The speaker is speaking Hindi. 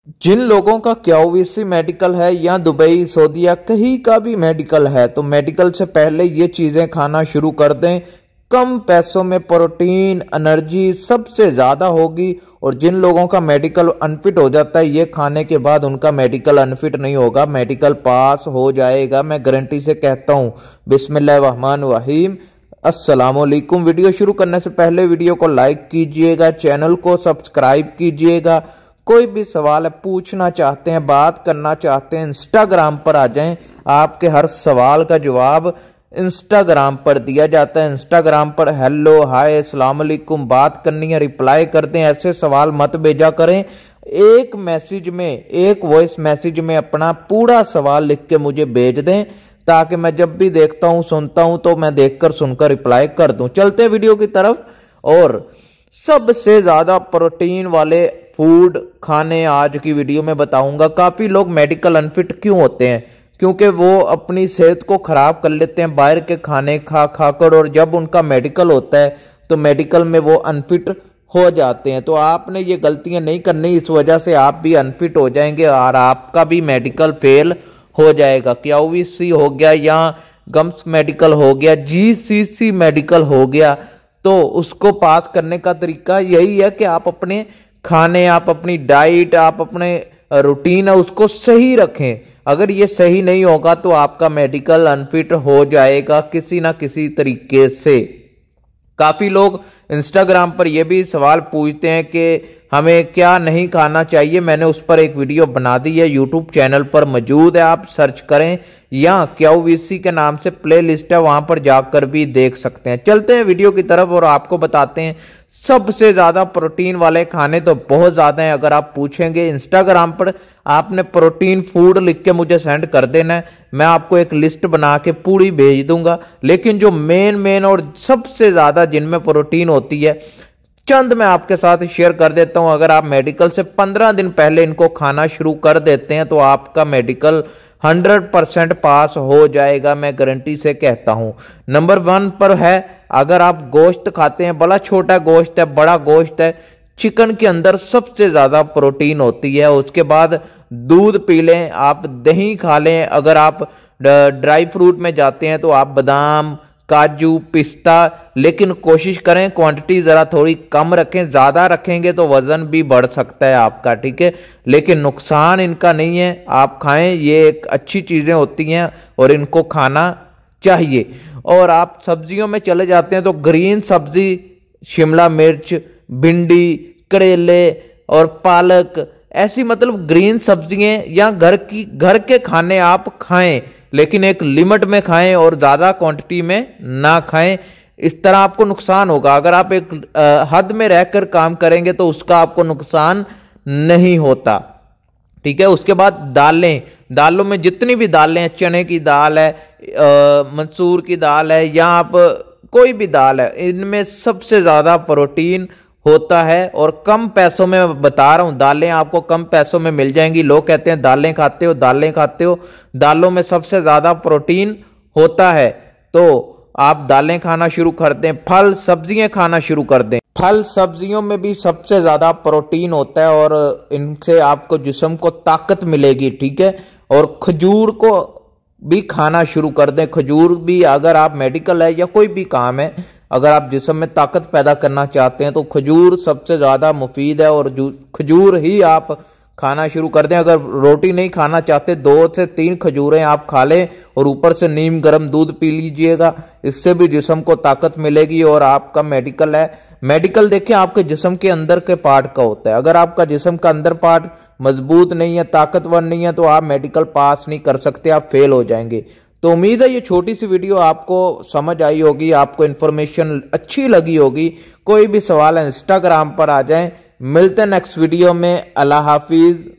जिन लोगों का क्यूवीसी मेडिकल है या दुबई सऊदीया कहीं का भी मेडिकल है तो मेडिकल से पहले ये चीजें खाना शुरू कर दें। कम पैसों में प्रोटीन एनर्जी सबसे ज्यादा होगी। और जिन लोगों का मेडिकल अनफिट हो जाता है ये खाने के बाद उनका मेडिकल अनफिट नहीं होगा, मेडिकल पास हो जाएगा, मैं गारंटी से कहता हूँ। बिस्मिल्लाहिर्रहमानिर्रहीम। अस्सलामुअलैकुम। वीडियो शुरू करने से पहले वीडियो को लाइक कीजिएगा, चैनल को सब्सक्राइब कीजिएगा। कोई भी सवाल है पूछना चाहते हैं, बात करना चाहते हैं, इंस्टाग्राम पर आ जाएं। आपके हर सवाल का जवाब इंस्टाग्राम पर दिया जाता है। इंस्टाग्राम पर हेलो हाय अस्सलाम वालेकुम बात करनी है, रिप्लाई कर दें। ऐसे सवाल मत भेजा करें। एक मैसेज में, एक वॉइस मैसेज में अपना पूरा सवाल लिख के मुझे भेज दें ताकि मैं जब भी देखता हूं सुनता हूं तो मैं देखकर सुनकर रिप्लाई कर दूं। चलते हैं वीडियो की तरफ। और सबसे ज्यादा प्रोटीन वाले फूड खाने आज की वीडियो में बताऊंगा। काफी लोग मेडिकल अनफिट क्यों होते हैं? क्योंकि वो अपनी सेहत को खराब कर लेते हैं बाहर के खाने खा खाकर, और जब उनका मेडिकल होता है तो मेडिकल में वो अनफिट हो जाते हैं। तो आपने ये गलतियां नहीं करनी, इस वजह से आप भी अनफिट हो जाएंगे और आपका भी मेडिकल फेल हो जाएगा। क्यूवीसी हो गया या गम्स मेडिकल हो गया, जीसीसी मेडिकल हो गया, तो उसको पास करने का तरीका यही है कि आप अपने खाने, आप अपनी डाइट, आप अपने रूटीन है उसको सही रखें। अगर ये सही नहीं होगा तो आपका मेडिकल अनफिट हो जाएगा किसी ना किसी तरीके से। काफी लोग इंस्टाग्राम पर यह भी सवाल पूछते हैं कि हमें क्या नहीं खाना चाहिए। मैंने उस पर एक वीडियो बना दी है, यूट्यूब चैनल पर मौजूद है, आप सर्च करें या क्यूवीसी के नाम से प्ले लिस्ट है, वहां पर जाकर भी देख सकते हैं। चलते हैं वीडियो की तरफ और आपको बताते हैं सबसे ज्यादा प्रोटीन वाले खाने तो बहुत ज्यादा हैं। अगर आप पूछेंगे इंस्टाग्राम पर, आपने प्रोटीन फूड लिख के मुझे सेंड कर देना है, मैं आपको एक लिस्ट बना के पूरी भेज दूंगा। लेकिन जो मेन और सबसे ज्यादा जिनमें प्रोटीन होती है, चंद मैं आपके साथ शेयर कर देता हूं। अगर आप मेडिकल से 15 दिन पहले इनको खाना शुरू कर देते हैं तो आपका मेडिकल 100% पास हो जाएगा, मैं गारंटी से कहता हूं। नंबर 1 पर है, अगर आप गोश्त खाते हैं, बड़ा छोटा गोश्त है, बड़ा गोश्त है, चिकन के अंदर सबसे ज्यादा प्रोटीन होती है। उसके बाद दूध पी लें, आप दही खा लें। अगर आप ड्राई फ्रूट में जाते हैं तो आप बादाम, काजू, पिस्ता, लेकिन कोशिश करें क्वांटिटी जरा थोड़ी कम रखें। ज्यादा रखेंगे तो वजन भी बढ़ सकता है आपका, ठीक है, लेकिन नुकसान इनका नहीं है। आप खाएं, ये एक अच्छी चीजें होती हैं और इनको खाना चाहिए। और आप सब्जियों में चले जाते हैं तो ग्रीन सब्जी, शिमला मिर्च, भिंडी, करेले और पालक, ऐसी मतलब ग्रीन सब्जियां या घर के खाने आप खाएं, लेकिन एक लिमिट में खाएं और ज्यादा क्वांटिटी में ना खाएं। इस तरह आपको नुकसान होगा। अगर आप एक हद में रहकर काम करेंगे तो उसका आपको नुकसान नहीं होता, ठीक है। उसके बाद दालें, दालों में जितनी भी दालें हैं, चने की दाल है, मसूर की दाल है, या आप कोई भी दाल है, इनमें सबसे ज्यादा प्रोटीन होता है। और कम पैसों में मैं बता रहा हूं, दालें आपको कम पैसों में मिल जाएंगी। लोग कहते हैं दालें खाते हो, दालें खाते हो, दालों में सबसे ज्यादा प्रोटीन होता है, तो आप दालें खाना शुरू कर दें। फल सब्जियां खाना शुरू कर दें। फल सब्जियों में भी सबसे ज्यादा प्रोटीन होता है और इनसे आपको जिस्म को ताकत मिलेगी, ठीक है। और खजूर को भी खाना शुरू कर दें। खजूर भी, अगर आप मेडिकल है या कोई भी काम है, अगर आप जिस्म में ताकत पैदा करना चाहते हैं तो खजूर सबसे ज्यादा मुफीद है और खजूर ही आप खाना शुरू कर दें। अगर रोटी नहीं खाना चाहते, 2 से 3 खजूरें आप खा लें और ऊपर से नीम गर्म दूध पी लीजिएगा, इससे भी जिस्म को ताकत मिलेगी। और आपका मेडिकल है, मेडिकल देखिए आपके जिस्म के अंदर के पार्ट का होता है। अगर आपका जिस्म का अंदर पार्ट मजबूत नहीं है, ताकतवर नहीं है, तो आप मेडिकल पास नहीं कर सकते, आप फेल हो जाएंगे। तो उम्मीद है ये छोटी सी वीडियो आपको समझ आई होगी, आपको इन्फॉर्मेशन अच्छी लगी होगी। कोई भी सवाल है इंस्टाग्राम पर आ जाएं। मिलते हैं नेक्स्ट वीडियो में। अल्लाह हाफिज।